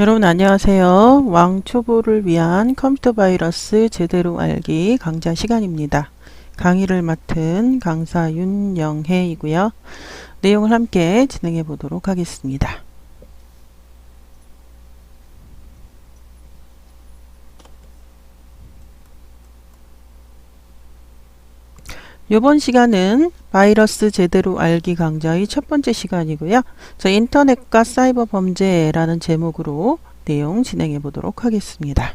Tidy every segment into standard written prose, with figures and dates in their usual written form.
여러분 안녕하세요. 왕초보를 위한 컴퓨터 바이러스 제대로 알기 강좌 시간입니다. 강의를 맡은 강사 윤영혜이고요. 내용을 함께 진행해 보도록 하겠습니다. 이번 시간은 바이러스 제대로 알기 강좌의 첫 번째 시간이고요. 인터넷과 사이버 범죄라는 제목으로 내용 진행해 보도록 하겠습니다.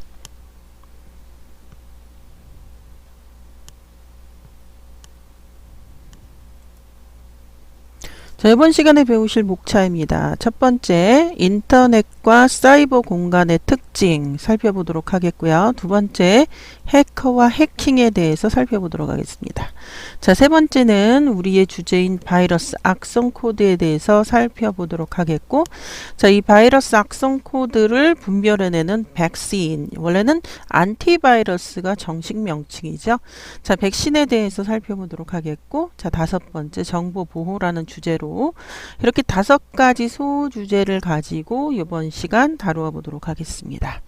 이번 시간에 배우실 목차입니다. 첫 번째, 인터넷과 사이버 공간의 특징 살펴보도록 하겠고요. 두 번째, 해커와 해킹에 대해서 살펴보도록 하겠습니다. 세 번째는 우리의 주제인 바이러스 악성 코드에 대해서 살펴보도록 하겠고, 이 바이러스 악성 코드를 분별해내는 백신, 원래는 안티바이러스가 정식 명칭이죠. 백신에 대해서 살펴보도록 하겠고, 다섯 번째, 정보 보호라는 주제로 이렇게 5가지 소주제를 가지고 이번 시간 다루어 보도록 하겠습니다.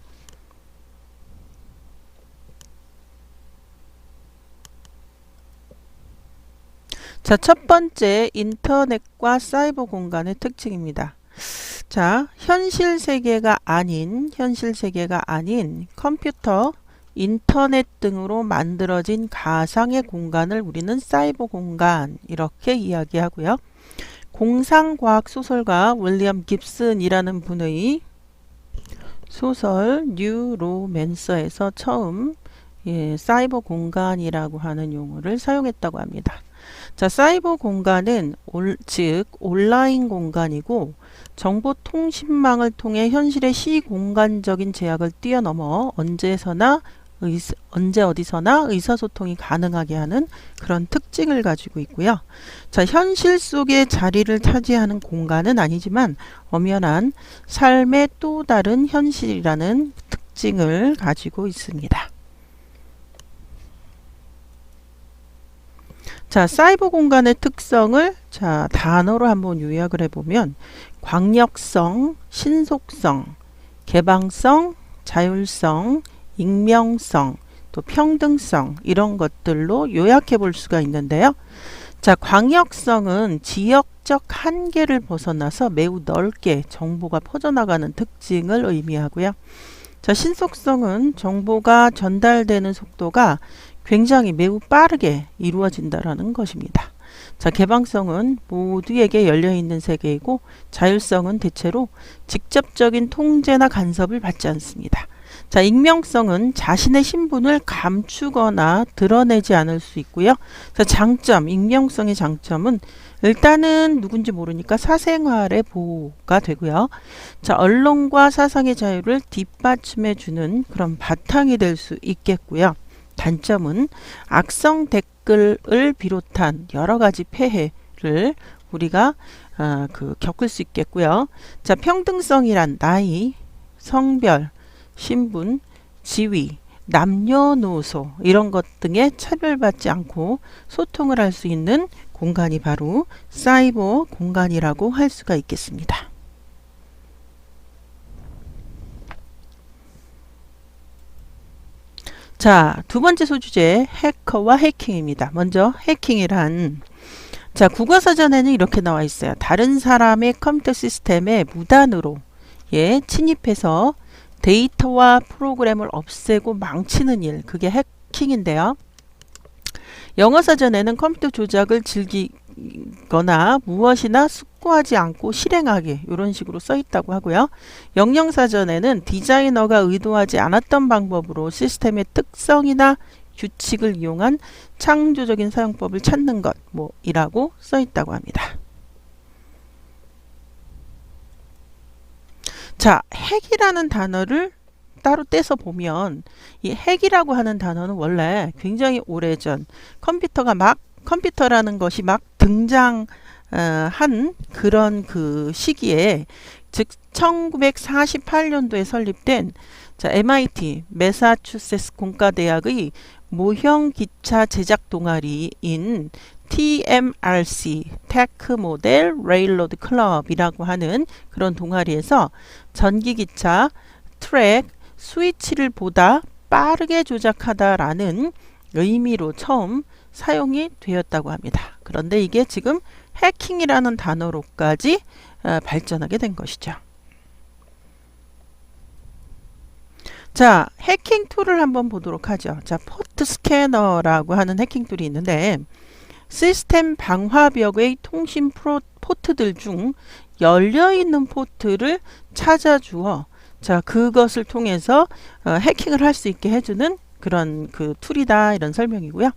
첫 번째, 인터넷과 사이버 공간의 특징입니다. 현실 세계가 아닌 컴퓨터, 인터넷 등으로 만들어진 가상의 공간을 우리는 사이버 공간 이렇게 이야기하고요. 공상과학 소설가 윌리엄 깁슨이라는 분의 소설 뉴로맨서에서 처음 사이버 공간이라고 하는 용어를 사용했다고 합니다. 사이버 공간은 즉 온라인 공간이고 정보통신망을 통해 현실의 시공간적인 제약을 뛰어넘어 언제 어디서나 의사소통이 가능하게 하는 그런 특징을 가지고 있고요. 현실 속에 자리를 차지하는 공간은 아니지만 엄연한 삶의 또 다른 현실이라는 특징을 가지고 있습니다. 사이버 공간의 특성을 단어로 한번 요약을 해보면 광역성, 신속성, 개방성, 자율성, 익명성, 또 평등성 이런 것들로 요약해 볼 수가 있는데요. 광역성은 지역적 한계를 벗어나서 매우 넓게 정보가 퍼져나가는 특징을 의미하고요. 신속성은 정보가 전달되는 속도가 굉장히 매우 빠르게 이루어진다는 것입니다. 개방성은 모두에게 열려있는 세계이고 자율성은 대체로 직접적인 통제나 간섭을 받지 않습니다. 익명성은 자신의 신분을 감추거나 드러내지 않을 수 있고요. 익명성의 장점은 일단은 누군지 모르니까 사생활의 보호가 되고요. 언론과 사상의 자유를 뒷받침해주는 그런 바탕이 될 수 있겠고요. 단점은 악성 댓글을 비롯한 여러 가지 폐해를 우리가 겪을 수 있겠고요. 평등성이란 나이, 성별, 신분, 지위, 남녀노소 이런 것 등에 차별받지 않고 소통을 할 수 있는 공간이 바로 사이버 공간이라고 할 수가 있겠습니다. 두 번째 소주제 해커와 해킹입니다. 먼저 해킹이란 국어사전에는 이렇게 나와 있어요. 다른 사람의 컴퓨터 시스템에 무단으로 침입해서 데이터와 프로그램을 없애고 망치는 일, 그게 해킹인데요. 영어사전에는 컴퓨터 조작을 즐기거나 무엇이나 숙고하지 않고 실행하기 이런 식으로 써 있다고 하고요. 영영사전에는 디자이너가 의도하지 않았던 방법으로 시스템의 특성이나 규칙을 이용한 창조적인 사용법을 찾는 것 이라고 써 있다고 합니다. 핵이라는 단어를 따로 떼서 보면 이 핵이라고 하는 단어는 원래 굉장히 오래전 컴퓨터라는 것이 막 등장한 그런 그 시기에 즉 1948년도에 설립된 MIT 매사추세츠 공과대학의 모형 기차 제작 동아리인 TMRC, 테크 모델 레일로드 클럽이라고 하는 그런 동아리에서 전기기차 트랙 스위치를 보다 빠르게 조작하다라는 의미로 처음 사용이 되었다고 합니다. 그런데 이게 지금 해킹이라는 단어로까지 발전하게 된 것이죠. 자, 해킹 툴을 한번 보도록 하죠. 자, 포트 스캐너라고 하는 해킹 툴이 있는데 시스템 방화벽의 통신 포트들 중 열려있는 포트를 찾아주어 자, 그것을 통해서 해킹을 할 수 있게 해주는 그런 그 툴이다 이런 설명이고요.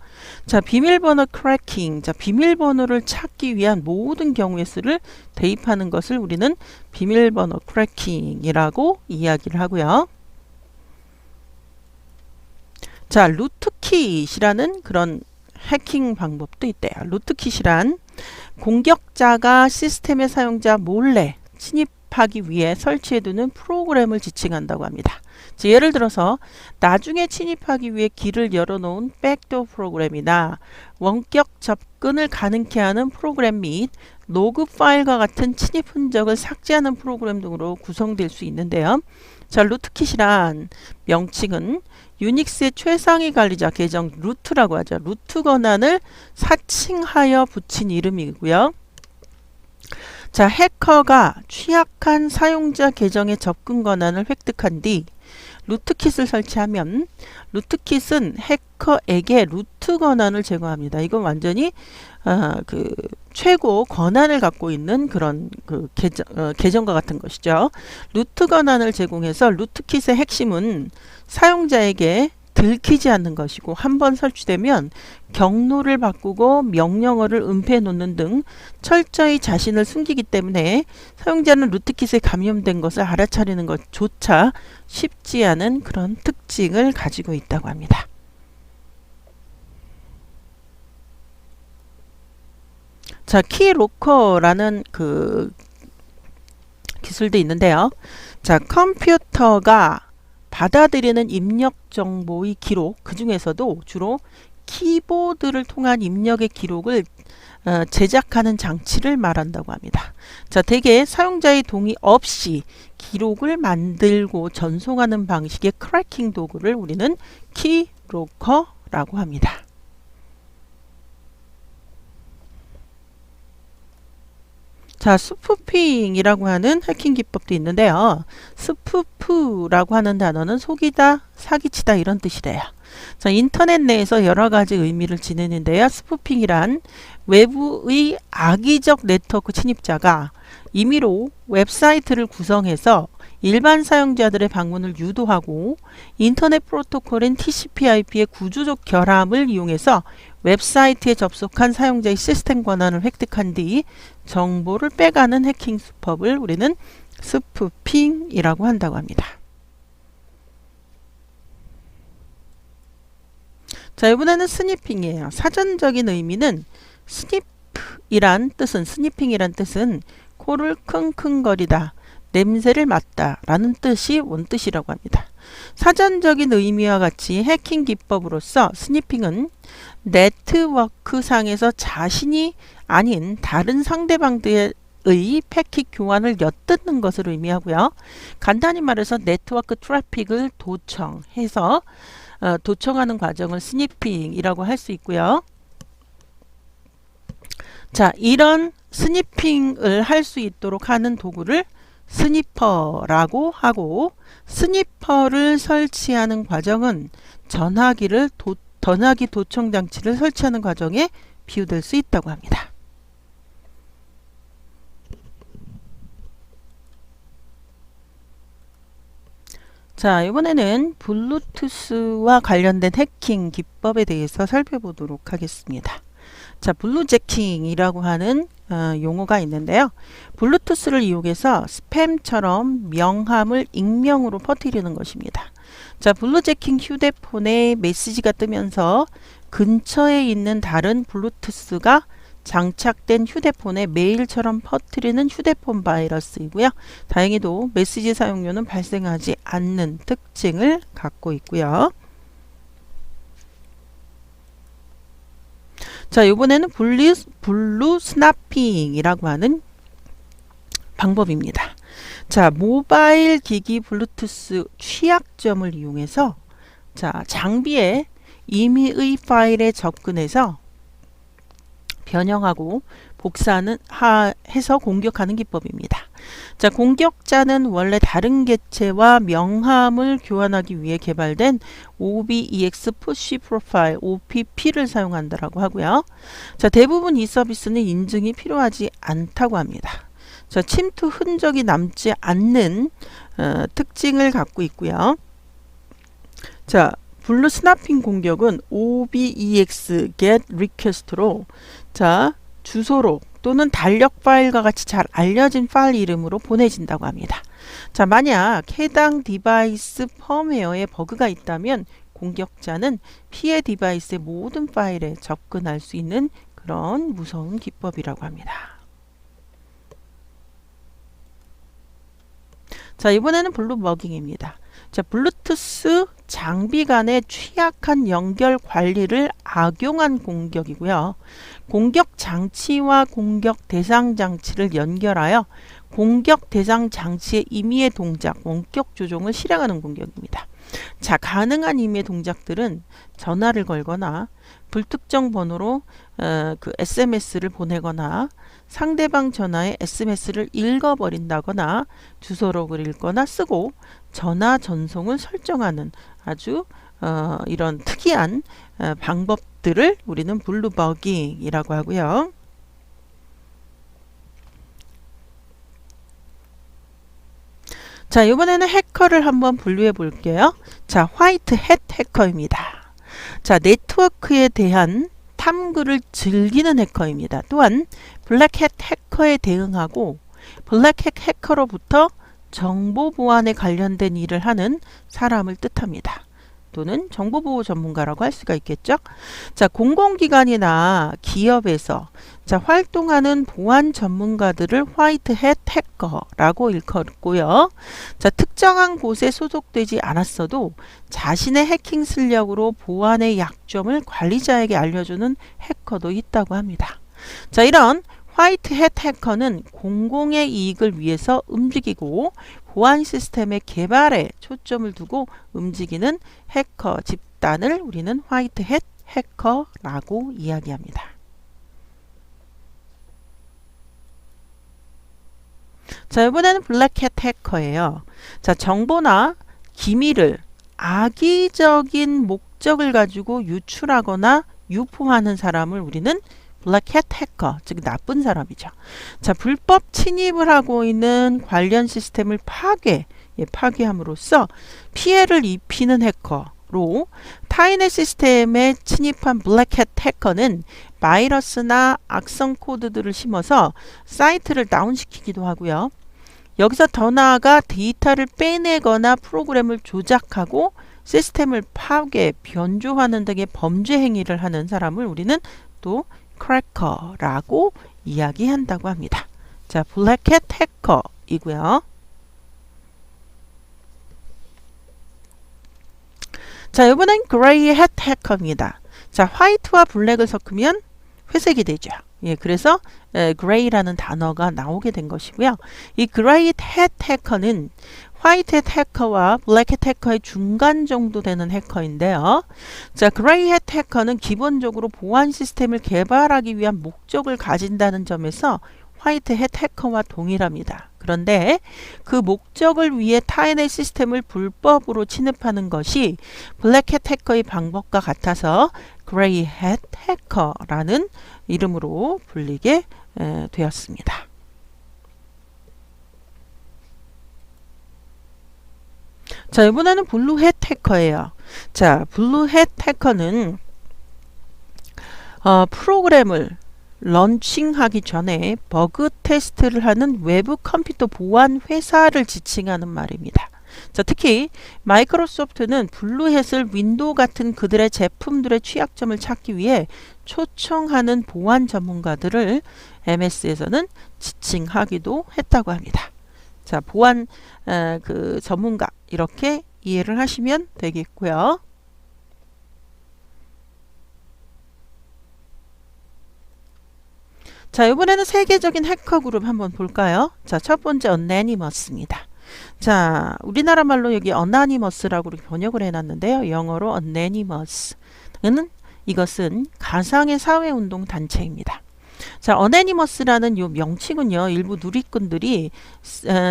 자, 비밀번호 크래킹. 자, 비밀번호를 찾기 위한 모든 경우의 수를 대입하는 것을 우리는 비밀번호 크래킹이라고 이야기를 하고요. 자, 루트킷이라는 그런 해킹 방법도 있대요. 루트킷이란 공격자가 시스템의 사용자 몰래 침입하기 위해 설치해두는 프로그램을 지칭한다고 합니다. 예를 들어서 나중에 침입하기 위해 길을 열어놓은 백도어 프로그램이나 원격 접근을 가능케 하는 프로그램 및 로그 파일과 같은 침입 흔적을 삭제하는 프로그램 등으로 구성될 수 있는데요. 자, 루트킷이란 명칭은 유닉스의 최상위 관리자 계정 루트라고 하죠. 루트 권한을 사칭하여 붙인 이름이고요. 자, 해커가 취약한 사용자 계정의 접근 권한을 획득한 뒤 루트킷을 설치하면 루트킷은 해커에게 루트 권한을 제공합니다. 이건 완전히 그 최고 권한을 갖고 있는 그런 그 계정과 같은 것이죠. 루트 권한을 제공해서 루트킷의 핵심은 사용자에게 들키지 않는 것이고 한번 설치되면 경로를 바꾸고 명령어를 은폐해 놓는 등 철저히 자신을 숨기기 때문에 사용자는 루트킷에 감염된 것을 알아차리는 것조차 쉽지 않은 그런 특징을 가지고 있다고 합니다. 자, 키로커라는 그 기술도 있는데요. 자, 컴퓨터가 받아들이는 입력 정보의 기록, 그 중에서도 주로 키보드를 통한 입력의 기록을 제작하는 장치를 말한다고 합니다. 자, 대개 사용자의 동의 없이 기록을 만들고 전송하는 방식의 크래킹 도구를 우리는 키로커라고 합니다. 자, 스푸핑이라고 하는 해킹 기법도 있는데요. 스푸프라고 하는 단어는 속이다, 사기치다 이런 뜻이래요. 자, 인터넷 내에서 여러 가지 의미를 지니는데요. 스푸핑이란 외부의 악의적 네트워크 침입자가 임의로 웹사이트를 구성해서 일반 사용자들의 방문을 유도하고 인터넷 프로토콜인 TCP/IP의 구조적 결함을 이용해서 웹사이트에 접속한 사용자의 시스템 권한을 획득한 뒤 정보를 빼가는 해킹 수법을 우리는 스푸핑이라고 한다고 합니다. 자, 이번에는 스니핑이에요. 사전적인 의미는 스니프이란 뜻은 스니핑이란 뜻은 코를 킁킁거리다, 냄새를 맡다 라는 뜻이 원뜻이라고 합니다. 사전적인 의미와 같이 해킹 기법으로서 스니핑은 네트워크상에서 자신이 아닌 다른 상대방들의 패킷 교환을 엿듣는 것을 의미하고요. 간단히 말해서 네트워크 트래픽을 도청해서 도청하는 과정을 스니핑이라고 할 수 있고요. 자, 이런 스니핑을 할 수 있도록 하는 도구를 스니퍼라고 하고, 스니퍼를 설치하는 과정은 전화기 도청 장치를 설치하는 과정에 비유될 수 있다고 합니다. 자, 이번에는 블루투스와 관련된 해킹 기법에 대해서 살펴보도록 하겠습니다. 자, 블루제킹이라고 하는 용어가 있는데요. 블루투스를 이용해서 스팸처럼 명함을 익명으로 퍼뜨리는 것입니다. 자, 블루제킹 휴대폰에 메시지가 뜨면서 근처에 있는 다른 블루투스가 장착된 휴대폰에 메일처럼 퍼뜨리는 휴대폰 바이러스이고요. 다행히도 메시지 사용료는 발생하지 않는 특징을 갖고 있고요. 자, 이번에는 블루 스나핑이라고 하는 방법입니다. 자, 모바일 기기 블루투스 취약점을 이용해서 자, 장비에 임의의 파일에 접근해서 변형하고 복사하는 해서 공격하는 기법입니다. 자, 공격자는 원래 다른 객체와 명함을 교환하기 위해 개발된 OBEX Push Profile OPP를 사용한다라고 하고요. 자, 대부분 이 서비스는 인증이 필요하지 않다고 합니다. 자, 침투 흔적이 남지 않는 특징을 갖고 있고요. 자, 블루 스나핑 공격은 OBEX get request로 자, 주소로 또는 달력 파일과 같이 잘 알려진 파일 이름으로 보내진다고 합니다. 자, 만약 해당 디바이스 펌웨어에 버그가 있다면 공격자는 피해 디바이스의 모든 파일에 접근할 수 있는 그런 무서운 기법이라고 합니다. 자, 이번에는 블루머깅입니다. 자, 블루투스 장비 간의 취약한 연결 관리를 악용한 공격이고요. 공격 장치와 공격 대상 장치를 연결하여 공격 대상 장치의 임의의 동작, 원격 조종을 실행하는 공격입니다. 자, 가능한 임의의 동작들은 전화를 걸거나 불특정 번호로 SMS를 보내거나 상대방 전화의 SMS를 읽어버린다거나 주소록을 읽거나 쓰고 전화 전송을 설정하는 아주 이런 특이한 방법들을 우리는 블루머깅이라고 하고요. 자, 이번에는 해커를 한번 분류해 볼게요. 자, 화이트 햇 해커입니다. 자, 네트워크에 대한 탐구를 즐기는 해커입니다. 또한 블랙햇 해커에 대응하고 블랙햇 해커로부터 정보 보안에 관련된 일을 하는 사람을 뜻합니다. 또는 정보보호 전문가라고 할 수가 있겠죠. 자, 공공기관이나 기업에서 자, 활동하는 보안 전문가들을 화이트햇 해커라고 일컫고요. 자, 특정한 곳에 소속되지 않았어도 자신의 해킹 실력으로 보안의 약점을 관리자에게 알려주는 해커도 있다고 합니다. 자, 이런 화이트햇 해커는 공공의 이익을 위해서 움직이고 보안 시스템의 개발에 초점을 두고 움직이는 해커 집단을 우리는 화이트햇 해커라고 이야기합니다. 자, 이번에는 블랙햇 해커예요. 자, 정보나 기밀을 악의적인 목적을 가지고 유출하거나 유포하는 사람을 우리는 블랙햇 해커, 즉 나쁜 사람이죠. 자, 불법 침입을 하고 있는 관련 시스템을 파괴함으로써 피해를 입히는 해커로 타인의 시스템에 침입한 블랙햇 해커는 바이러스나 악성 코드들을 심어서 사이트를 다운시키기도 하고요. 여기서 더 나아가 데이터를 빼내거나 프로그램을 조작하고 시스템을 파괴, 변조하는 등의 범죄 행위를 하는 사람을 우리는 또 크래커라고 이야기한다고 합니다. 자, 블랙햇 해커이고요. 자, 이번엔 그레이햇 해커입니다. 자, 화이트와 블랙을 섞으면 회색이 되죠. 예, 그래서 그레이라는 단어가 나오게 된 것이고요. 이 그레이햇 해커는 화이트햇 해커와 블랙햇 해커의 중간 정도 되는 해커인데요. 자, 그레이햇 해커는 기본적으로 보안 시스템을 개발하기 위한 목적을 가진다는 점에서 화이트햇 해커와 동일합니다. 그런데 그 목적을 위해 타인의 시스템을 불법으로 침입하는 것이 블랙햇 해커의 방법과 같아서 그레이햇 해커라는 이름으로 불리게 되었습니다. 자, 이번에는 블루햇 해커예요. 자, 블루햇 해커는 프로그램을 런칭하기 전에 버그 테스트를 하는 외부 컴퓨터 보안 회사를 지칭하는 말입니다. 자, 특히 마이크로소프트는 블루햇을 윈도우 같은 그들의 제품들의 취약점을 찾기 위해 초청하는 보안 전문가들을 MS에서는 지칭하기도 했다고 합니다. 자, 보안 그 전문가 이렇게 이해를 하시면 되겠고요. 자, 이번에는 세계적인 해커 그룹 한번 볼까요? 자, 첫 번째 Anonymous입니다. 자, 우리나라 말로 여기 Anonymous라고 이렇게 번역을 해놨는데요. 영어로 Anonymous는 이것은 가상의 사회운동 단체입니다. 자, Anonymous라는 요 명칭은요, 일부 누리꾼들이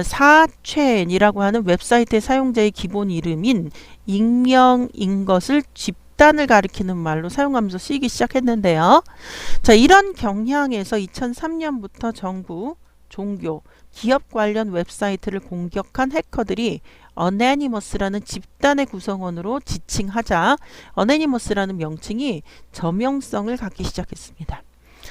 사첸이라고 하는 웹사이트의 사용자의 기본 이름인 익명인 것을 집단을 가리키는 말로 사용하면서 쓰이기 시작했는데요. 자, 이런 경향에서 2003년부터 정부, 종교, 기업 관련 웹사이트를 공격한 해커들이 Anonymous라는 집단의 구성원으로 지칭하자 Anonymous라는 명칭이 저명성을 갖기 시작했습니다.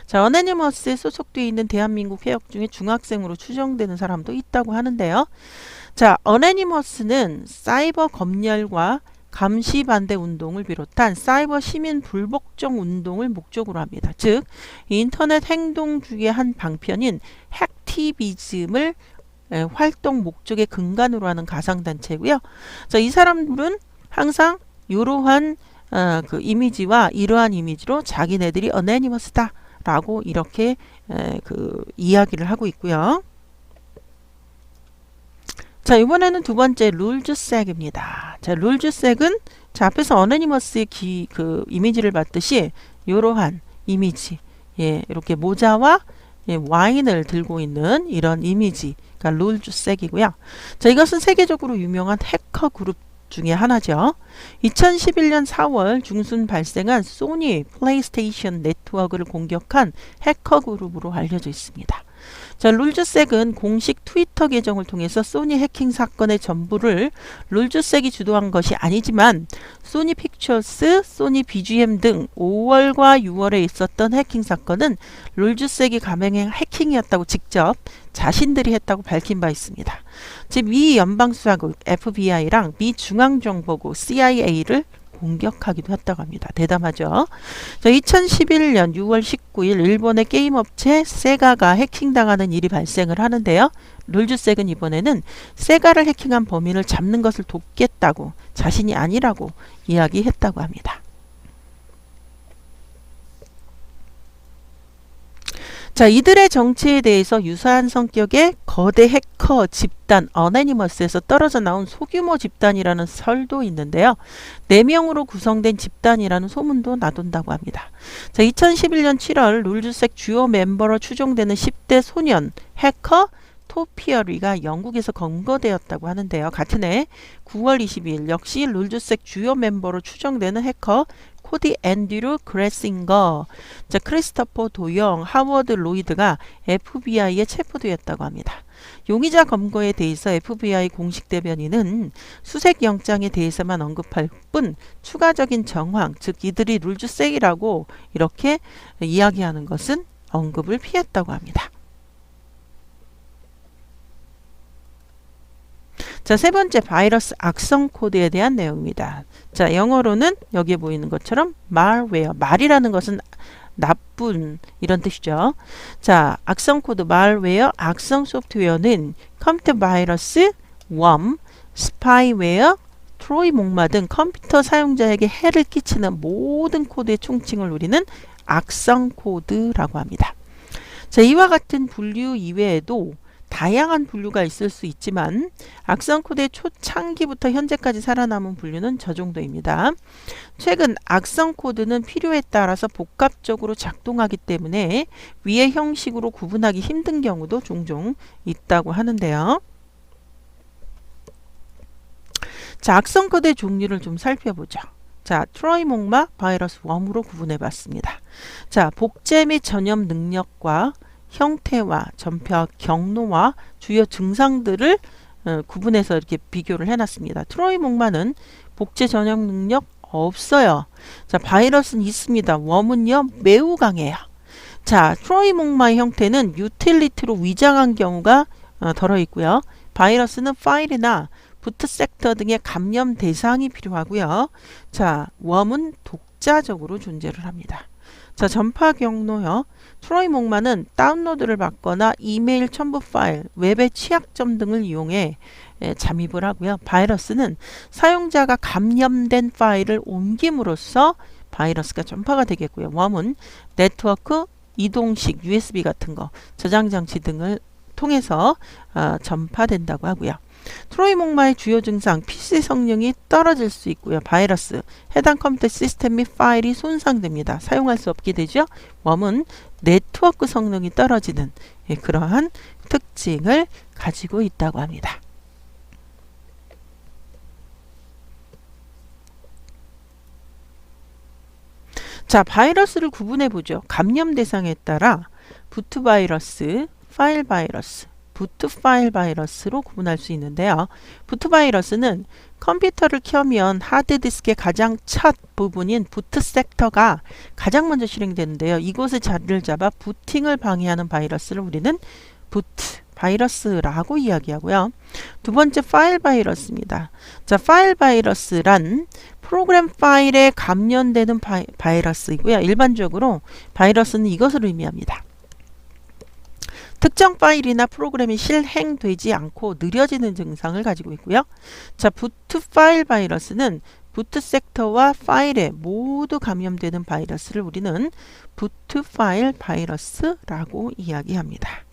자, Anonymous에 소속되어 있는 대한민국 해역 중에 중학생으로 추정되는 사람도 있다고 하는데요. 자, Anonymous는 사이버 검열과 감시 반대 운동을 비롯한 사이버 시민 불복종 운동을 목적으로 합니다. 즉, 인터넷 행동주의의 한 방편인 핵티비즘을 활동 목적의 근간으로 하는 가상단체고요. 자, 이 사람들은 항상 이러한 그 이미지와 이러한 이미지로 자기네들이 Anonymous다 라고 이렇게 그 이야기를 하고 있고요. 자, 이번에는 두 번째 룰즈색입니다. 자, 룰즈색은 자, 앞에서 Anonymous의 그 이미지를 봤듯이 이러한 이미지, 예, 이렇게 모자와 예, 와인을 들고 있는 이런 이미지가 룰즈색이고요. 자, 이것은 세계적으로 유명한 해커 그룹 중에 하나죠. 2011년 4월 중순 발생한 소니 플레이스테이션 네트워크를 공격한 해커 그룹으로 알려져 있습니다. 자, 룰즈색은 공식 트위터 계정을 통해서 소니 해킹 사건의 전부를 룰즈색이 주도한 것이 아니지만 소니 픽처스, 소니 BGM 등 5월과 6월에 있었던 해킹 사건은 룰즈색이 감행한 해킹이었다고 직접 자신들이 했다고 밝힌 바 있습니다. 즉, 미 연방수사국 FBI랑 미 중앙정보국 CIA를 공격하기도 했다고 합니다. 대담하죠. 자, 2011년 6월 19일 일본의 게임 업체 세가가 해킹당하는 일이 발생을 하는데요. 룰즈색은 이번에는 세가를 해킹한 범인을 잡는 것을 돕겠다고 자신이 아니라고 이야기했다고 합니다. 자, 이들의 정체에 대해서 유사한 성격의 거대 해커 집단 Anonymous에서 떨어져 나온 소규모 집단이라는 설도 있는데요. 4명으로 구성된 집단이라는 소문도 나돈다고 합니다. 자, 2011년 7월 룰즈색 주요 멤버로 추정되는 10대 소년 해커 토피어리가 영국에서 검거되었다고 하는데요. 같은 해 9월 22일 역시 룰즈색 주요 멤버로 추정되는 해커 코디 앤드류 그레싱거, 자, 크리스토퍼 도영, 하워드 로이드가 FBI에 체포되었다고 합니다. 용의자 검거에 대해서 FBI 공식 대변인은 수색 영장에 대해서만 언급할 뿐 추가적인 정황, 즉 이들이 룰즈색이라고 이렇게 이야기하는 것은 언급을 피했다고 합니다. 자, 세 번째 바이러스 악성 코드에 대한 내용입니다. 자, 영어로는 여기에 보이는 것처럼 malware, 말이라는 것은 나쁜 이런 뜻이죠. 자, 악성 코드 malware, 악성 소프트웨어는 컴퓨터 바이러스, 웜, 스파이웨어, 트로이 목마 등 컴퓨터 사용자에게 해를 끼치는 모든 코드의 총칭을 우리는 악성 코드라고 합니다. 자, 이와 같은 분류 이외에도 다양한 분류가 있을 수 있지만 악성 코드의 초창기부터 현재까지 살아남은 분류는 저 정도입니다. 최근 악성 코드는 필요에 따라서 복합적으로 작동하기 때문에 위의 형식으로 구분하기 힘든 경우도 종종 있다고 하는데요. 자, 악성 코드의 종류를 좀 살펴보죠. 자, 트로이 목마 바이러스 웜으로 구분해 봤습니다. 자, 복제 및 전염 능력과 형태와 전파 경로와 주요 증상들을 구분해서 이렇게 비교를 해놨습니다. 트로이 목마는 복제 전염 능력 없어요. 자, 바이러스는 있습니다. 웜은요 매우 강해요. 자, 트로이 목마의 형태는 유틸리티로 위장한 경우가 덜어 있고요. 바이러스는 파일이나 부트 섹터 등의 감염 대상이 필요하고요. 자, 웜은 독자적으로 존재를 합니다. 자, 전파 경로요. 트로이 목마는 다운로드를 받거나 이메일 첨부 파일, 웹의 취약점 등을 이용해 잠입을 하고요. 바이러스는 사용자가 감염된 파일을 옮김으로써 바이러스가 전파가 되겠고요. 웜은 네트워크, 이동식 USB 같은 거, 저장 장치 등을 통해서 전파된다고 하고요. 트로이 목마의 주요 증상, PC 성능이 떨어질 수 있고요. 바이러스, 해당 컴퓨터 시스템 및 파일이 손상됩니다. 사용할 수 없게 되죠. 웜은 네트워크 성능이 떨어지는 그러한 특징을 가지고 있다고 합니다. 자, 바이러스를 구분해 보죠. 감염 대상에 따라 부트 바이러스, 파일 바이러스, 부트 파일 바이러스로 구분할 수 있는데요. 부트 바이러스는 컴퓨터를 켜면 하드디스크의 가장 첫 부분인 부트 섹터가 가장 먼저 실행되는데요. 이곳에 자리를 잡아 부팅을 방해하는 바이러스를 우리는 부트 바이러스라고 이야기하고요. 두 번째 파일 바이러스입니다. 자, 파일 바이러스란 프로그램 파일에 감염되는 바이러스이고요. 일반적으로 바이러스는 이것을 의미합니다. 특정 파일이나 프로그램이 실행되지 않고 느려지는 증상을 가지고 있고요. 자, 부트 파일 바이러스는 부트 섹터와 파일에 모두 감염되는 바이러스를 우리는 부트 파일 바이러스라고 이야기합니다.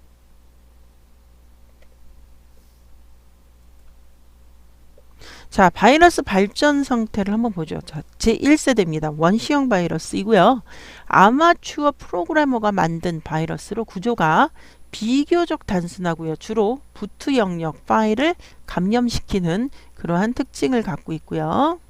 자, 바이러스 발전 상태를 한번 보죠. 자, 제1세대입니다. 원시형 바이러스이고요. 아마추어 프로그래머가 만든 바이러스로 구조가 비교적 단순하고요. 주로 부트 영역 파일을 감염시키는 그러한 특징을 갖고 있고요.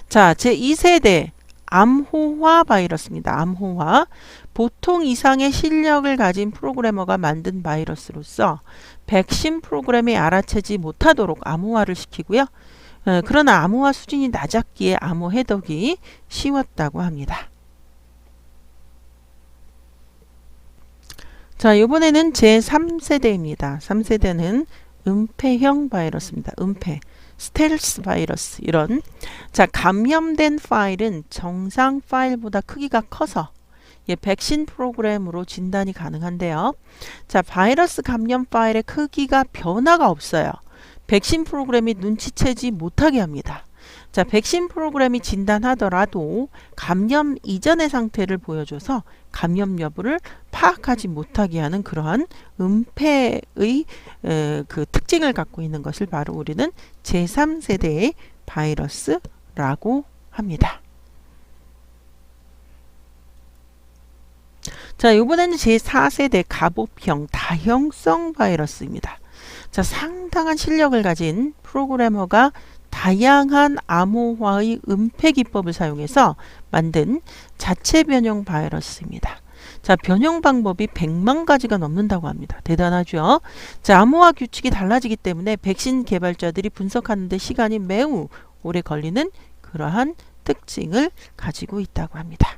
자, 제2세대 암호화 바이러스입니다. 암호화. 보통 이상의 실력을 가진 프로그래머가 만든 바이러스로서 백신 프로그램이 알아채지 못하도록 암호화를 시키고요. 그러나 암호화 수준이 낮았기에 암호 해독이 쉬웠다고 합니다. 자, 이번에는 제3세대입니다. 3세대는 은폐형 바이러스입니다. 은폐, 스텔스 바이러스 이런. 자, 감염된 파일은 정상 파일보다 크기가 커서 백신 프로그램으로 진단이 가능한데요. 자, 바이러스 감염 파일의 크기가 변화가 없어요. 백신 프로그램이 눈치채지 못하게 합니다. 자, 백신 프로그램이 진단하더라도 감염 이전의 상태를 보여줘서 감염 여부를 파악하지 못하게 하는 그러한 은폐의 그 특징을 갖고 있는 것을 바로 우리는 제3세대의 바이러스라고 합니다. 자, 이번에는 제4세대 갑옷형 다형성 바이러스입니다. 자, 상당한 실력을 가진 프로그래머가 다양한 암호화의 은폐 기법을 사용해서 만든 자체 변형 바이러스입니다. 자, 변형 방법이 100만 가지가 넘는다고 합니다. 대단하죠? 자, 암호화 규칙이 달라지기 때문에 백신 개발자들이 분석하는 데 시간이 매우 오래 걸리는 그러한 특징을 가지고 있다고 합니다.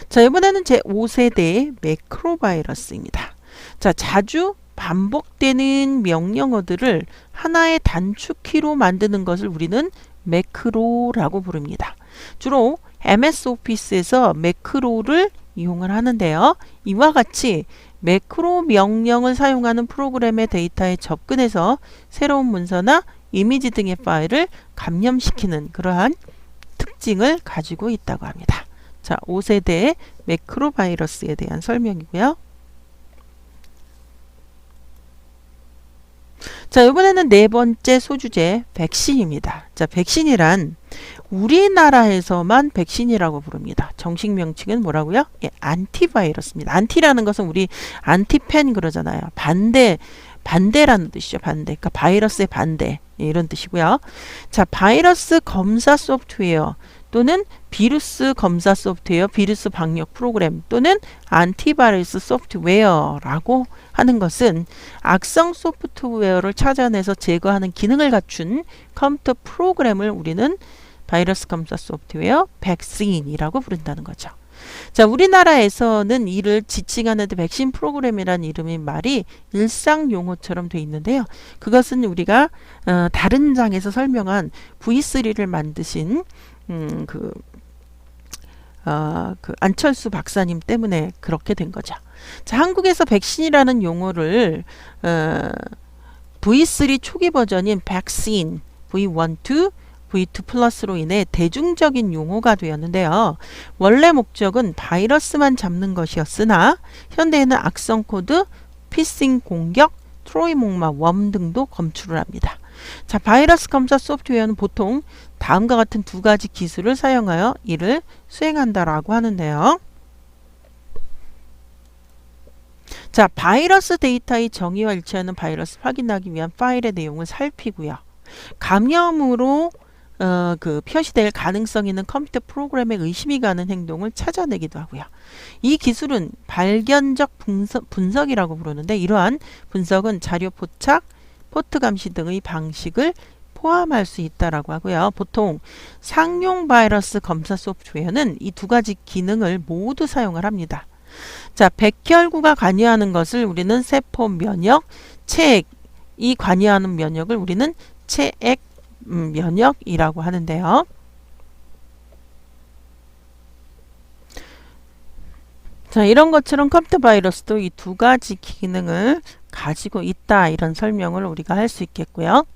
자, 이번에는 제5세대 매크로 바이러스입니다. 자, 자주 반복되는 명령어들을 하나의 단축키로 만드는 것을 우리는 매크로라고 부릅니다. 주로 MS 오피스에서 매크로를 이용을 하는데요. 이와 같이 매크로 명령을 사용하는 프로그램의 데이터에 접근해서 새로운 문서나 이미지 등의 파일을 감염시키는 그러한 특징을 가지고 있다고 합니다. 자, 5세대 매크로 바이러스에 대한 설명이고요. 자, 이번에는 네 번째 소주제 백신입니다. 자, 백신이란 우리나라에서만 백신이라고 부릅니다. 정식 명칭은 뭐라고요? 예, 안티바이러스입니다. 안티라는 것은 우리 안티펜 그러잖아요. 반대라는 뜻이죠. 반대. 그러니까 바이러스의 반대. 예, 이런 뜻이고요. 자, 바이러스 검사 소프트웨어 또는 비루스 검사 소프트웨어, 비루스 방역 프로그램 또는 안티바이러스 소프트웨어라고 하는 것은 악성 소프트웨어를 찾아내서 제거하는 기능을 갖춘 컴퓨터 프로그램을 우리는 바이러스 검사 소프트웨어 백신이라고 부른다는 거죠. 자, 우리나라에서는 이를 지칭하는 데 백신 프로그램이라는 이름의 말이 일상 용어처럼 돼 있는데요. 그것은 우리가 다른 장에서 설명한 V3를 만드신 그 안철수 박사님 때문에 그렇게 된 거죠. 자, 한국에서 백신이라는 용어를 V3 초기 버전인 백신 V1, 2, V2 플러스로 인해 대중적인 용어가 되었는데요. 원래 목적은 바이러스만 잡는 것이었으나 현대에는 악성 코드, 피싱 공격, 트로이 목마, 웜 등도 검출을 합니다. 자, 바이러스 검사 소프트웨어는 보통 다음과 같은 두 가지 기술을 사용하여 이를 수행한다라고 하는데요. 자, 바이러스 데이터의 정의와 일치하는 바이러스 확인하기 위한 파일의 내용을 살피고요. 감염으로 표시될 가능성 있는 컴퓨터 프로그램에 의심이 가는 행동을 찾아내기도 하고요. 이 기술은 발견적 분석이라고 부르는데 이러한 분석은 자료 포착, 포트 감시 등의 방식을 포함할 수 있다라고 하고요. 보통 상용 바이러스 검사 소프트웨어는 이 두 가지 기능을 모두 사용을 합니다. 자, 백혈구가 관여하는 것을 우리는 세포 면역, 체액이 관여하는 면역을 우리는 체액 면역이라고 하는데요. 자, 이런 것처럼 컴퓨터 바이러스도 이 두 가지 기능을 가지고 있다, 이런 설명을 우리가 할 수 있겠고요.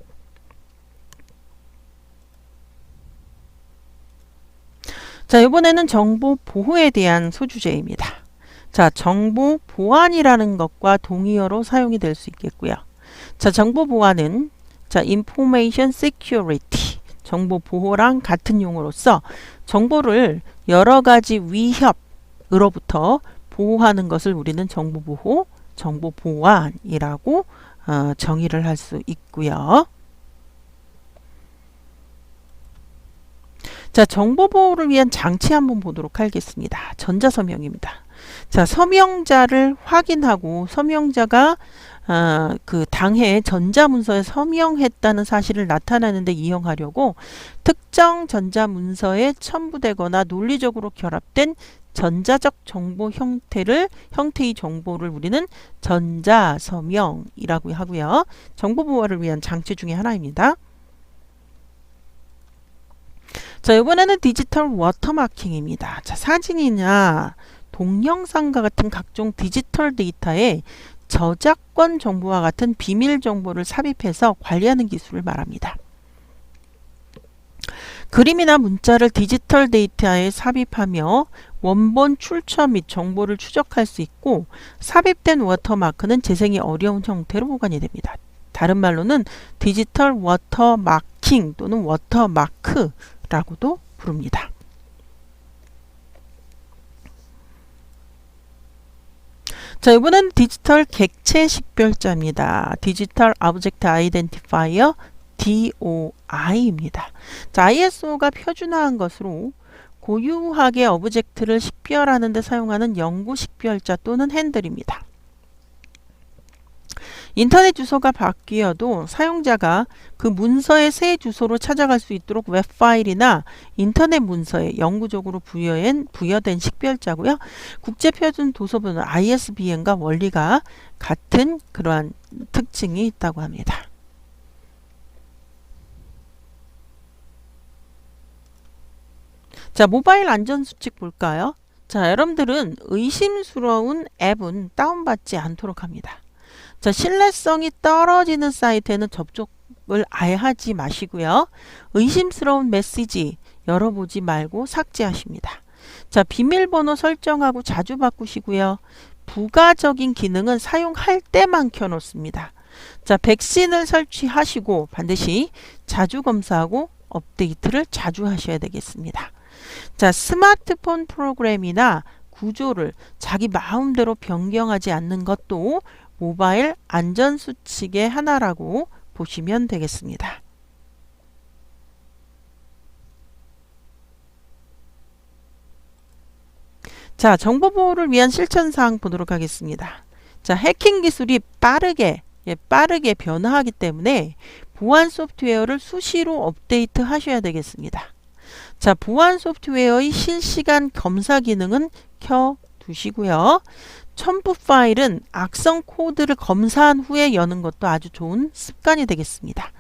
자, 이번에는 정보 보호에 대한 소주제입니다. 자, 정보 보안이라는 것과 동의어로 사용이 될 수 있겠고요. 자, 정보 보안은 자, information security, 정보 보호랑 같은 용어로서 정보를 여러 가지 위협으로부터 보호하는 것을 우리는 정보 보호, 정보 보안이라고 정의를 할 수 있고요. 자, 정보 보호를 위한 장치 한번 보도록 하겠습니다. 전자서명입니다. 자, 서명자를 확인하고 서명자가 그 당해 전자문서에 서명했다는 사실을 나타내는데 이용하려고 특정 전자문서에 첨부되거나 논리적으로 결합된 전자적 정보 형태의 정보를 우리는 전자서명이라고 하고요. 정보 보호를 위한 장치 중에 하나입니다. 자, 이번에는 디지털 워터마킹입니다. 자, 사진이나 동영상과 같은 각종 디지털 데이터에 저작권 정보와 같은 비밀 정보를 삽입해서 관리하는 기술을 말합니다. 그림이나 문자를 디지털 데이터에 삽입하며 원본 출처 및 정보를 추적할 수 있고 삽입된 워터마크는 재생이 어려운 형태로 보관이 됩니다. 다른 말로는 디지털 워터마킹 또는 워터마크라고도 부릅니다. 자, 이번엔 디지털 객체 식별자입니다. 디지털 오브젝트 아이덴티파이어 DOI입니다. 자, ISO가 표준화한 것으로 고유하게 오브젝트를 식별하는 데 사용하는 영구 식별자 또는 핸들입니다. 인터넷 주소가 바뀌어도 사용자가 그 문서의 새 주소로 찾아갈 수 있도록 웹파일이나 인터넷 문서에 영구적으로 부여된 식별자고요. 국제표준 도서번호 ISBN과 원리가 같은 그러한 특징이 있다고 합니다. 자, 모바일 안전수칙 볼까요? 자, 여러분들은 의심스러운 앱은 다운받지 않도록 합니다. 자, 신뢰성이 떨어지는 사이트에는 접속을 아예 하지 마시고요. 의심스러운 메시지 열어보지 말고 삭제하십니다. 자, 비밀번호 설정하고 자주 바꾸시고요. 부가적인 기능은 사용할 때만 켜놓습니다. 자, 백신을 설치하시고 반드시 자주 검사하고 업데이트를 자주 하셔야 되겠습니다. 자, 스마트폰 프로그램이나 구조를 자기 마음대로 변경하지 않는 것도 모바일 안전수칙의 하나라고 보시면 되겠습니다. 자, 정보보호를 위한 실천사항 보도록 하겠습니다. 자, 해킹 기술이 빠르게 변화하기 때문에 보안 소프트웨어를 수시로 업데이트 하셔야 되겠습니다. 자, 보안 소프트웨어의 실시간 검사 기능은 켜두시고요. 첨부 파일은 악성 코드를 검사한 후에 여는 것도 아주 좋은 습관이 되겠습니다.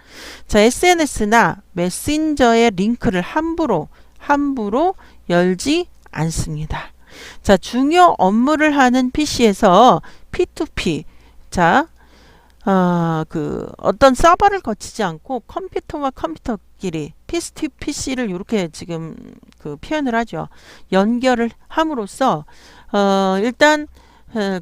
자, SNS나 메신저의 링크를 함부로 열지 않습니다. 자, 중요 업무를 하는 PC에서 P2P, 자, 어떤 서버를 거치지 않고 컴퓨터와 컴퓨터끼리 PC to PC를 이렇게 지금 그 표현을 하죠. 연결을 함으로써 일단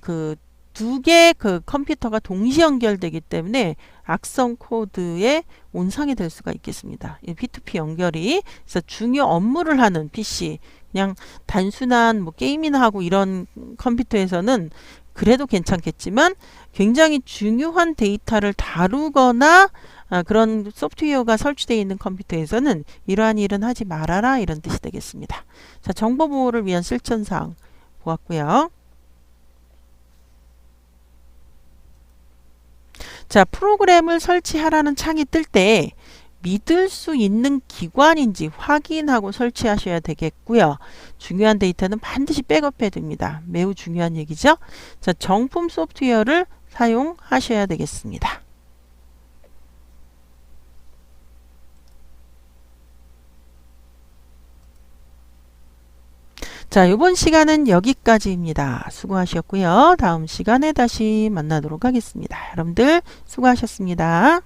그 두 개 그 컴퓨터가 동시 연결되기 때문에 악성 코드에 온상이 될 수가 있겠습니다. 이 P2P 연결이 그래서 중요 업무를 하는 PC, 그냥 단순한 뭐 게임이나 하고 이런 컴퓨터에서는 그래도 괜찮겠지만 굉장히 중요한 데이터를 다루거나 그런 소프트웨어가 설치되어 있는 컴퓨터에서는 이러한 일은 하지 말아라, 이런 뜻이 되겠습니다. 자, 정보 보호를 위한 실천사항 보았고요. 자, 프로그램을 설치하라는 창이 뜰 때 믿을 수 있는 기관인지 확인하고 설치하셔야 되겠고요. 중요한 데이터는 반드시 백업해야 됩니다. 매우 중요한 얘기죠. 자, 정품 소프트웨어를 사용하셔야 되겠습니다. 자, 이번 시간은 여기까지입니다. 수고하셨고요. 다음 시간에 다시 만나도록 하겠습니다. 여러분들 수고하셨습니다.